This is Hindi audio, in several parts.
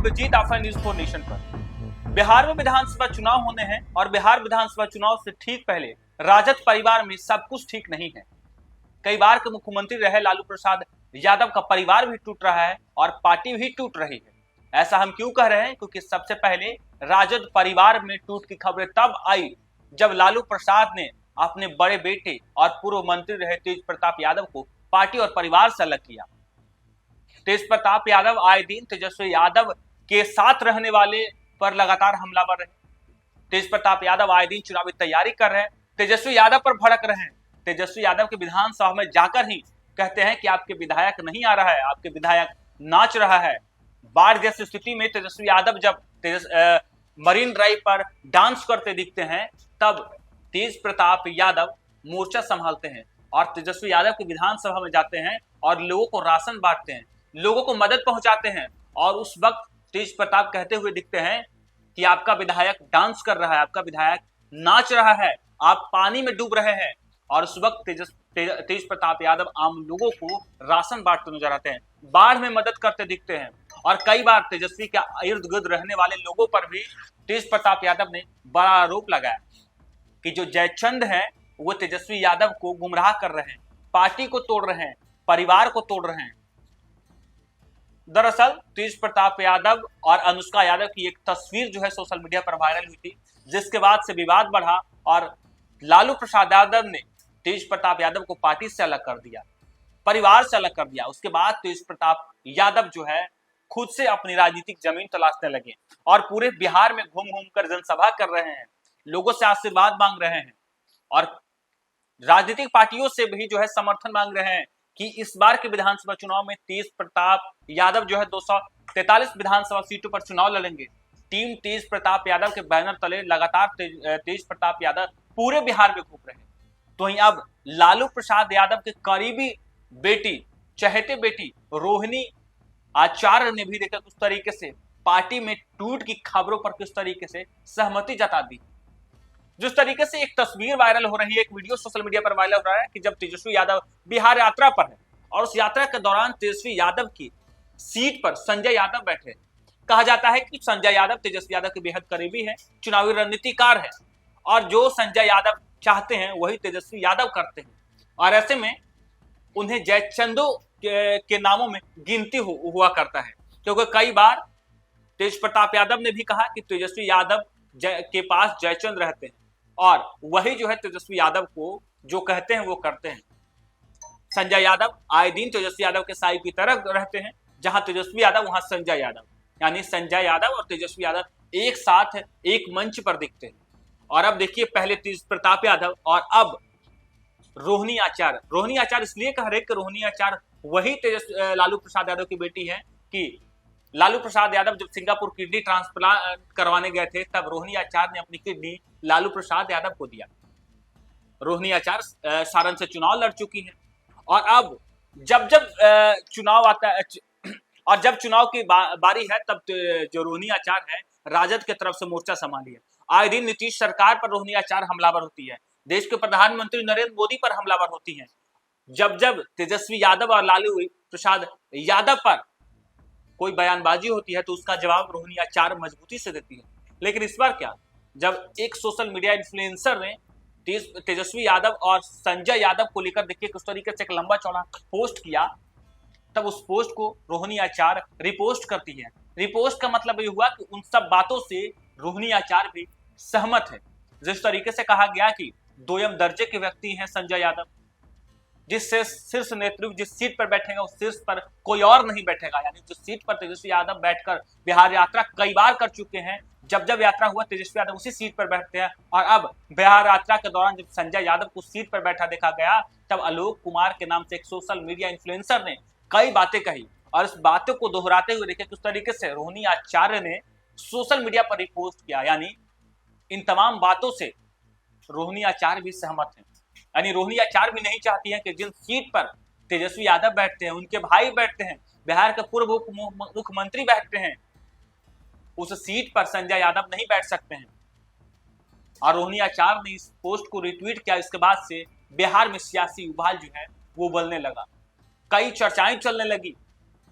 इंद्रजीत आफा न्यूज 4 नेशन पर। बिहार में विधानसभा चुनाव होने हैं और बिहार विधानसभा चुनाव से ठीक पहले राजद परिवार में सब कुछ ठीक नहीं है। कई बार के मुख्यमंत्री रहे लालू प्रसाद यादव का परिवार भी टूट रहा है और पार्टी भी टूट रही है। ऐसा हम क्यों कह रहे हैं? क्योंकि सबसे पहले राजद परिवार में टूट की खबरें तब आई जब लालू प्रसाद ने अपने बड़े बेटे और पूर्व मंत्री रहे तेज प्रताप यादव को पार्टी और परिवार से अलग किया। तेज प्रताप यादव आए दिन तेजस्वी यादव के साथ रहने वाले पर लगातार हमलावर रहे। तेज प्रताप यादव आए दिन चुनावी तैयारी कर रहे हैं, तेजस्वी यादव पर भड़क रहे हैं। तेजस्वी यादव के विधानसभा में जाकर ही कहते हैं कि आपके विधायक नहीं आ रहा है, आपके विधायक नाच रहा है। बाढ़ जैसी स्थिति में तेजस्वी यादव जब मरीन ड्राइव पर डांस करते दिखते हैं तब तेज प्रताप यादव मोर्चा संभालते हैं और तेजस्वी यादव के विधानसभा में जाते हैं और लोगों को राशन बांटते हैं, लोगों को मदद पहुंचाते हैं। और उस वक्त तेज प्रताप कहते हुए दिखते हैं कि आपका विधायक डांस कर रहा है, आपका विधायक नाच रहा है, आप पानी में डूब रहे हैं। और उस वक्त तेज प्रताप यादव आम लोगों को राशन बांटते नजर आते हैं, बाढ़ में मदद करते दिखते हैं। और कई बार तेजस्वी के इर्द गिर्द रहने वाले लोगों पर भी तेज प्रताप यादव ने बड़ा आरोप लगाया कि जो जयचंद है वो तेजस्वी यादव को गुमराह कर रहे हैं, पार्टी को तोड़ रहे हैं, परिवार को तोड़ रहे हैं। दरअसल तेज प्रताप यादव और अनुष्का यादव की एक तस्वीर जो है सोशल मीडिया पर वायरल हुई थी, जिसके बाद से विवाद बढ़ा और लालू प्रसाद यादव ने तेज प्रताप यादव को पार्टी से अलग कर दिया, परिवार से अलग कर दिया। उसके बाद तेज प्रताप यादव जो है खुद से अपनी राजनीतिक जमीन तलाशने लगे और पूरे बिहार में घूम घूम कर जनसभा कर रहे हैं, लोगों से आशीर्वाद मांग रहे हैं और राजनीतिक पार्टियों से भी जो है समर्थन मांग रहे हैं कि इस बार के विधानसभा चुनाव में तेज प्रताप यादव जो है 243 विधानसभा सीटों पर चुनाव लड़ेंगे। टीम तेज प्रताप यादव के बैनर तले लगातार तेज प्रताप यादव पूरे बिहार में घूम रहे हैं। तो वहीं अब लालू प्रसाद यादव के करीबी बेटी, चहेते बेटी रोहिणी आचार्य ने भी देखा किस तरीके से पार्टी में टूट की खबरों पर किस तरीके से सहमति जता दी। जिस तरीके से एक तस्वीर वायरल हो रही है, एक वीडियो सोशल मीडिया पर वायरल हो रहा है कि जब तेजस्वी यादव बिहार यात्रा पर है और उस यात्रा के दौरान तेजस्वी यादव की सीट पर संजय यादव बैठे। कहा जाता है कि संजय यादव तेजस्वी यादव के बेहद करीबी है, चुनावी रणनीतिकार है और जो संजय यादव चाहते हैं वही तेजस्वी यादव करते हैं। और ऐसे में उन्हें जयचंदो के नामों में गिनती हुआ करता है, क्योंकि कई बार तेज प्रताप यादव ने भी कहा कि तेजस्वी यादव के पास जयचंद रहते हैं और वही जो है तेजस्वी यादव को जो कहते हैं वो करते हैं। संजय यादव आए दिन तेजस्वी यादव के साई की तरह रहते हैं, जहां तेजस्वी यादव वहां संजय यादव, यानी संजय यादव और तेजस्वी यादव एक साथ एक मंच पर दिखते हैं। और अब देखिए, पहले तेज प्रताप यादव और अब रोहिणी आचार्य। रोहिणी आचार्य इसलिए कह रहे कि रोहिणी आचार्य वही लालू प्रसाद यादव की बेटी है कि लालू प्रसाद यादव जब सिंगापुर किडनी ट्रांसप्लांट करवाने गए थे तब रोहिणी आचार्य ने अपनी किडनी लालू प्रसाद यादव को दिया। रोहिणी आचार्य सारण से चुनाव लड़ चुकी है और अब जब चुनाव आता है और जब चुनाव की बारी है तब जो रोहिणी आचार्य है राजद के तरफ से मोर्चा संभाली है। आए दिन नीतीश सरकार पर रोहिणी आचार्य हमलावर होती है, देश के प्रधानमंत्री नरेंद्र मोदी पर हमलावर होती है। जब तेजस्वी यादव और लालू प्रसाद यादव पर कोई बयानबाजी होती है तो उसका जवाब रोहिणी आचार्य मजबूती से देती है। लेकिन इस बार क्या, जब एक सोशल मीडिया इन्फ्लुएंसर ने तेजस्वी यादव और संजय यादव को लेकर देखिए किस तरीके से एक लंबा चौड़ा पोस्ट किया, तब उस पोस्ट को रोहिणी आचार्य रिपोस्ट करती है। रिपोस्ट का मतलब ये हुआ कि उन सब बातों से रोहिणी आचार्य भी सहमत है। जिस तरीके से कहा गया कि दोयम दर्जे के व्यक्ति हैं संजय यादव, जिससे शीर्ष नेतृत्व जिस सीट पर बैठेगा उस सीट पर कोई और नहीं बैठेगा, यानी जिस सीट पर तेजस्वी यादव बैठकर बिहार यात्रा कई बार कर चुके हैं, जब यात्रा हुआ तेजस्वी यादव उसी सीट पर बैठते हैं। और अब बिहार यात्रा के दौरान जब संजय यादव को सीट पर बैठा देखा गया तब आलोक कुमार के नाम से एक सोशल मीडिया इन्फ्लुएंसर ने कई बातें कही और इस बातों को दोहराते हुए देखिए किस तरीके से रोहिणी आचार्य ने सोशल मीडिया पर रिपोस्ट किया। यानी इन तमाम बातों से रोहिणी आचार्य भी सहमत हैं। यानी रोहिणी आचार्य भी नहीं चाहती है कि जिन सीट पर तेजस्वी यादव बैठते हैं, उनके भाई बैठते हैं, बिहार के पूर्व मुख्यमंत्री बैठते हैं, उस सीट पर संजय यादव नहीं बैठ सकते हैं। और रोहिणी आचार्य ने इस पोस्ट को रिट्वीट किया। इसके बाद से बिहार में सियासी उबाल जो है वो उबलने लगा। कई चर्चाएं चलने लगी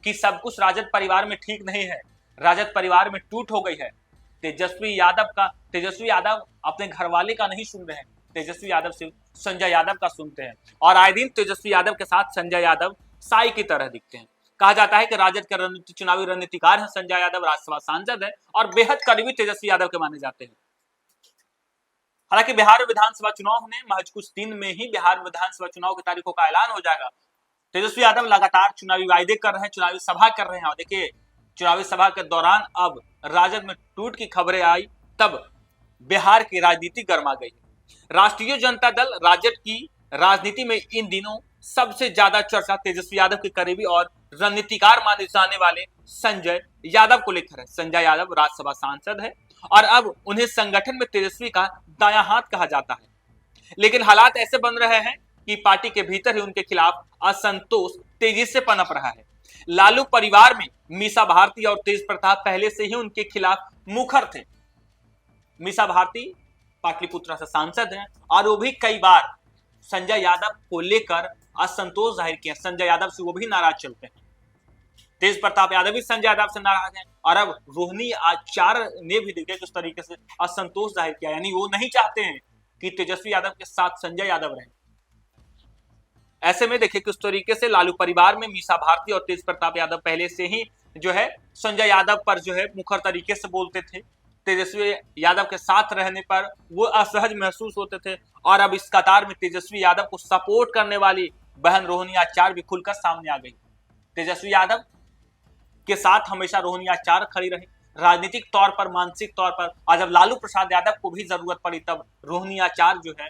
कि सब कुछ राजद परिवार में ठीक नहीं है, राजद परिवार में टूट हो गई है। तेजस्वी यादव अपने घर वाले का नहीं सुन रहे हैं, तेजस्वी यादव सिर्फ संजय यादव का सुनते हैं और आए दिन तेजस्वी यादव के साथ संजय यादव साई की तरह दिखते हैं। कहा जाता है कि राजद के चुनावी रणनीतिकार हैं संजय यादव, राज्यसभा सांसद है और बेहद करीबी तेजस्वी यादव के माने जाते हैं। हालांकि बिहार विधानसभा चुनाव में महज कुछ दिन में ही बिहार विधानसभा चुनाव की तारीखों का ऐलान हो जाएगा। तेजस्वी यादव लगातार चुनावी वायदे कर रहे हैं, चुनावी सभा कर रहे हैं और देखिए चुनावी सभा के दौरान अब राजद में टूट की खबरें आई, तब बिहार की राजनीति गर्मा गई। राष्ट्रीय जनता दल राजद की राजनीति में इन दिनों सबसे ज्यादा चर्चा तेजस्वी यादव के करीबी और रणनीतिकार माने जाने वाले संजय यादव को लेकर है। संजय यादव राज्यसभा सांसद है और अब उन्हें संगठन में तेजस्वी का दायां हाथ कहा जाता है, लेकिन हालात ऐसे बन रहे हैं कि पार्टी के भीतर ही उनके खिलाफ असंतोष तेजी से पनप रहा है। लालू परिवार में मीसा भारती और तेज प्रताप पहले से ही उनके खिलाफ मुखर थे। मीसा भारती पाटलिपुत्रा से सांसद हैं और वो भी कई बार संजय यादव को लेकर असंतोष जाहिर किया। संजय यादव से वो भी नाराज चलते हैं। तेज प्रताप यादव भी संजय यादव से नाराज हैं और अब रोहिणी आचार्य ने भी देखिए किस तरीके से असंतोष जाहिर किया, यानी वो नहीं चाहते हैं कि तेजस्वी यादव के साथ संजय यादव रहें। ऐसे में देखिए किस तरीके से लालू परिवार में मीसा भारती और तेज प्रताप यादव पहले से ही जो है संजय यादव पर जो है मुखर तरीके से बोलते थे। तेजस्वी यादव के साथ रहने पर वो असहज महसूस होते थे और अब इस कतार में तेजस्वी यादव को सपोर्ट करने वाली बहन रोहिणी आचार्य भी खुलकर सामने आ गई। तेजस्वी यादव के साथ हमेशा रोहिणी आचार्य खड़ी रही, राजनीतिक तौर पर, मानसिक तौर पर, और जब लालू प्रसाद यादव को भी जरूरत पड़ी तब रोहिणी आचार्य जो है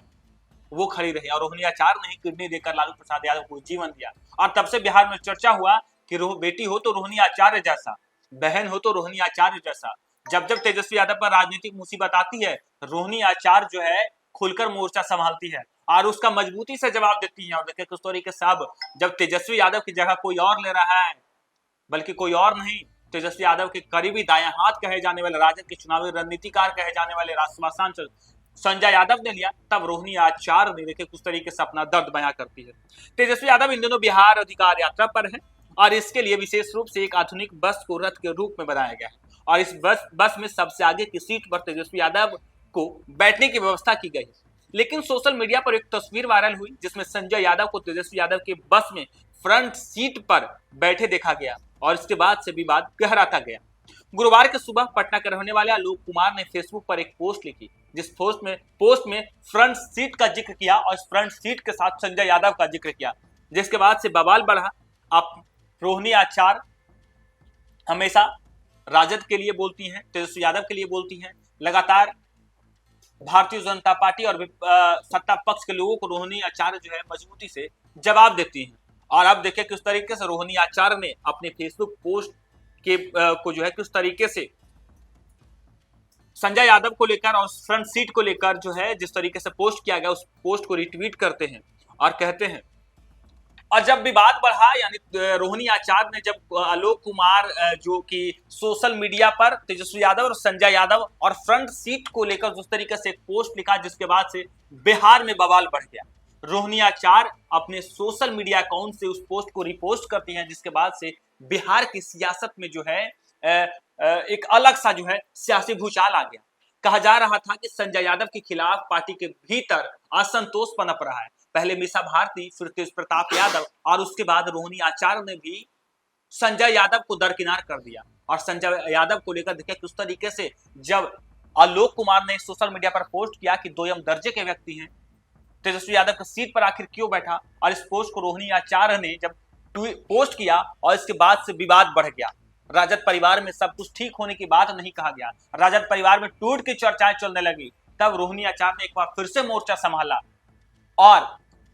वो खड़ी रही और रोहिणी आचार्य ने किडनी देकर लालू प्रसाद यादव को जीवन दिया। और तब से बिहार में चर्चा हुआ कि बेटी हो तो रोहिणी आचार्य जैसा, बहन हो तो रोहिणी आचार्य जैसा। जब जब तेजस्वी यादव पर राजनीतिक मुसीबत आती है, रोहिणी आचार्य जो है खुलकर मोर्चा संभालती है और उसका मजबूती से जवाब देती है। और देखिए किस तरीके से अब जब तेजस्वी यादव की जगह कोई और ले रहा है, बल्कि कोई और नहीं, तेजस्वी यादव के करीबी दायां हाथ कहे जाने वाले, राजद के चुनावी रणनीतिकार कहे जाने वाले राज्यसभा सांसद संजय यादव ने लिया, तब रोहिणी आचार्य ने देखिए किस तरीके से अपना दर्द बयां करती है। तेजस्वी यादव इन दिनों बिहार अधिकार यात्रा पर है और इसके लिए विशेष रूप से एक आधुनिक बस को रथ के रूप में बनाया गया है और इस बस में सबसे आगे की सीट पर तेजस्वी यादव को बैठने की व्यवस्था की गई। लेकिन सोशल मीडिया पर एक तस्वीर वायरल हुई जिसमें संजय यादव को तेजस्वी यादव के बस में फ्रंट सीट पर बैठे देखा गया और इसके बाद से विवाद गहराता गया। गुरुवार की सुबह पटना के रहने वाले आलोक कुमार ने फेसबुक पर एक पोस्ट लिखी, जिस पोस्ट में फ्रंट सीट का जिक्र किया और इस फ्रंट सीट के साथ संजय यादव का जिक्र किया, जिसके बाद से बवाल बढ़ा। अब रोहिणी आचार्य हमेशा राजद के लिए बोलती हैं, तेजस्वी यादव के लिए बोलती हैं, लगातार भारतीय जनता पार्टी और सत्ता पक्ष के लोगों को रोहिणी आचार्य जो है मजबूती से जवाब देती हैं। और अब देखिए किस तरीके से रोहिणी आचार्य ने अपने फेसबुक पोस्ट के को जो है किस तरीके से संजय यादव को लेकर और फ्रंट सीट को लेकर जो है जिस तरीके से पोस्ट किया गया उस पोस्ट को रिट्वीट करते हैं और कहते हैं। और जब विवाद बढ़ा, यानी रोहिणी आचार्य ने जब आलोक कुमार जो कि सोशल मीडिया पर तेजस्वी यादव और संजय यादव और फ्रंट सीट को लेकर जिस तरीके से पोस्ट लिखा, जिसके बाद से बिहार में बवाल बढ़ गया। रोहिणी आचार्य अपने सोशल मीडिया अकाउंट से उस पोस्ट को रिपोस्ट करती हैं, जिसके बाद से बिहार की सियासत में जो है एक अलग सा जो है सियासी भूचाल आ गया। कहा जा रहा था कि संजय यादव के खिलाफ पार्टी के भीतर असंतोष पनप रहा है। पहले मीसा भारती, फिर तेज प्रताप यादव और उसके बाद रोहिणी आचार्य ने भी संजय यादव को दरकिनार कर दिया। और संजय यादव को लेकर देखिए किस तरीके से जब आलोक कुमार ने सोशल मीडिया पर पोस्ट किया कि दोयम दर्जे के व्यक्ति हैं, तेजस्वी यादव की सीट पर आखिर क्यों बैठा, और इस पोस्ट को रोहिणी आचार्य ने जब पोस्ट किया और इसके बाद से विवाद बढ़ गया। राजद परिवार में सब कुछ ठीक होने की बात नहीं कहा गया, राजद परिवार में टूट की चर्चाएं चलने लगी। तब रोहिणी आचार्य ने एक बार फिर से मोर्चा संभाला और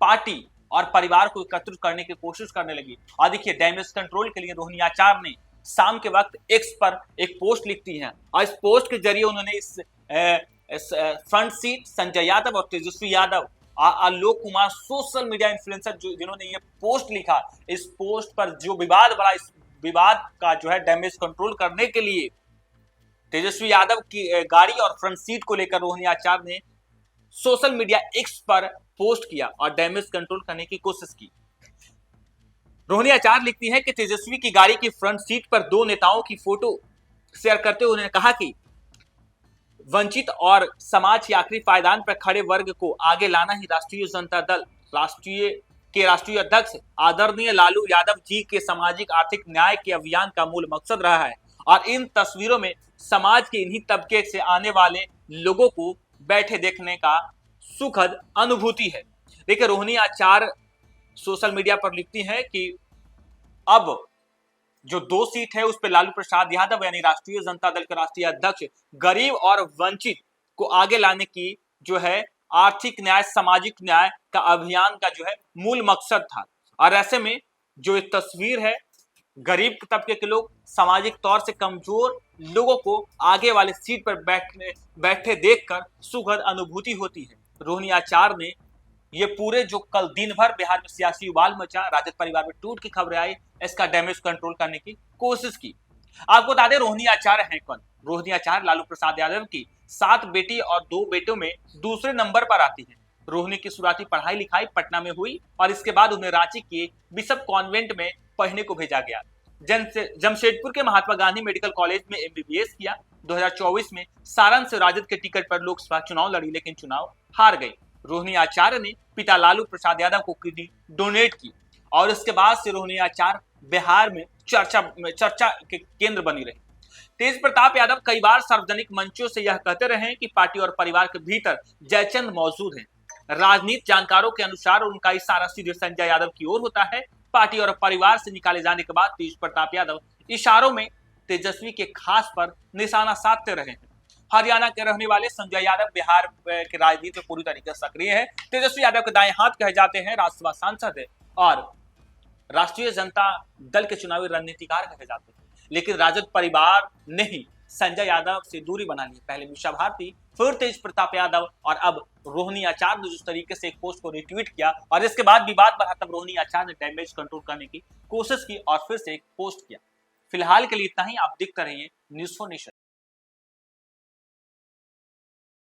पार्टी और परिवार को एकत्रित करने की कोशिश करने लगी। और देखिए डैमेज कंट्रोल के लिए रोहिणी आचार्य ने शाम के वक्त एक्स पर एक पोस्ट लिखती हैं और इस पोस्ट के जरिए उन्होंने इस फ्रंट सीट संजय यादव और Tejashwi Yadav, Alok Kumar social media influencer जिन्होंने ये पोस्ट लिखा, इस पोस्ट पर जो विवाद बढ़ा, इस विवाद का जो है डैमेज कंट्रोल करने के लिए तेजस्वी यादव की गाड़ी और फ्रंट सीट को लेकर रोहिणी आचार्य ने सोशल मीडिया एक्स पर पोस्ट किया और डैमेज कंट्रोल करने की कोशिश की। रोहिणी आचार्य लिखती है कि तेजस्वी की गाड़ी की फ्रंट सीट पर दो नेताओं की फोटो शेयर करते हुए उन्होंने कहा कि वंचित और समाज के आखिरी पायदान पर खड़े वर्ग को आगे लाना ही राष्ट्रीय जनता दल राष्ट्रीय अध्यक्ष आदरणीय लालू यादव जी के सामाजिक आर्थिक न्याय के अभियान का मूल मकसद रहा है। और इन तस्वीरों में समाज के इन्हीं तबके से आने वाले लोगों को बैठे देखने का सुखद अनुभूति है। देखिए, रोहिणी आचार्य सोशल मीडिया पर लिखती है कि अब जो 2 सीट है उस पर लालू प्रसाद यादव यानी राष्ट्रीय जनता दल के राष्ट्रीय अध्यक्ष गरीब और वंचित को आगे लाने की जो है आर्थिक न्याय, सामाजिक न्याय का अभियान का जो है मूल मकसद था। और ऐसे में जो एक तस्वीर है, गरीब तबके के लोग, सामाजिक तौर से कमजोर लोगों को आगे वाले सीट पर बैठे देखकर सुखद अनुभूति होती है। रोहिणी आचार्य ने ये पूरे जो कल दिन भर बिहार में सियासी उबाल मचा, राजद परिवार में टूट की खबरें आई, इसका डैमेज कंट्रोल करने की कोशिश की। आपको बता दें रोहिणी आचार्य हैं कौन। रोहिणी आचार्य लालू प्रसाद यादव की 7 बेटी और 2 बेटों में दूसरे नंबर पर आती है। रोहिणी की शुरुआती पढ़ाई लिखाई पटना में हुई और इसके बाद उन्हें रांची के बिशप कॉन्वेंट में पढ़ने को भेजा गया। जमशेदपुर के महात्मा गांधी मेडिकल कॉलेज में MBBS किया। 2024 में सारण से राजद के टिकट पर लोकसभा चुनाव लड़ी, लेकिन चुनाव हार गई। रोहिणी आचार्य ने पिता लालू प्रसाद यादव को किडनी डोनेट की और इसके बाद से रोहिणी आचार्य बिहार में चर्चा के केंद्र बनी रही। तेज प्रताप यादव कई बार सार्वजनिक मंचों से यह कहते रहे कि पार्टी और परिवार के भीतर जयचंद मौजूद है। राजनीति जानकारों के अनुसार उनका इशारा सीधे संजय यादव की ओर होता है। पार्टी और परिवार से निकाले जाने के बाद तेज प्रताप यादव इशारों में तेजस्वी के खास पर निशाना साधते रहे हैं। हरियाणा के रहने वाले संजय यादव बिहार के राजनीति में पूरी तरीके से सक्रिय है। तेजस्वी यादव के दाएं हाथ कहे जाते हैं, राज्यसभा सांसद है और राष्ट्रीय जनता दल के चुनावी रणनीतिकार कहे जाते हैं। लेकिन राजद परिवार ने ही संजय यादव से दूरी बना ली। पहले मीशा भारती, फिर तेज प्रताप यादव और अब रोहिणी आचार्य ने जिस तरीके से एक पोस्ट को रिट्वीट किया और इसके बाद विवाद बढ़ा, तब रोहिणी आचार्य ने डैमेज कंट्रोल करने की कोशिश की और फिर से एक पोस्ट किया। फिलहाल के लिए इतना ही। आप देखते रहिए न्यूज़4 नेशन।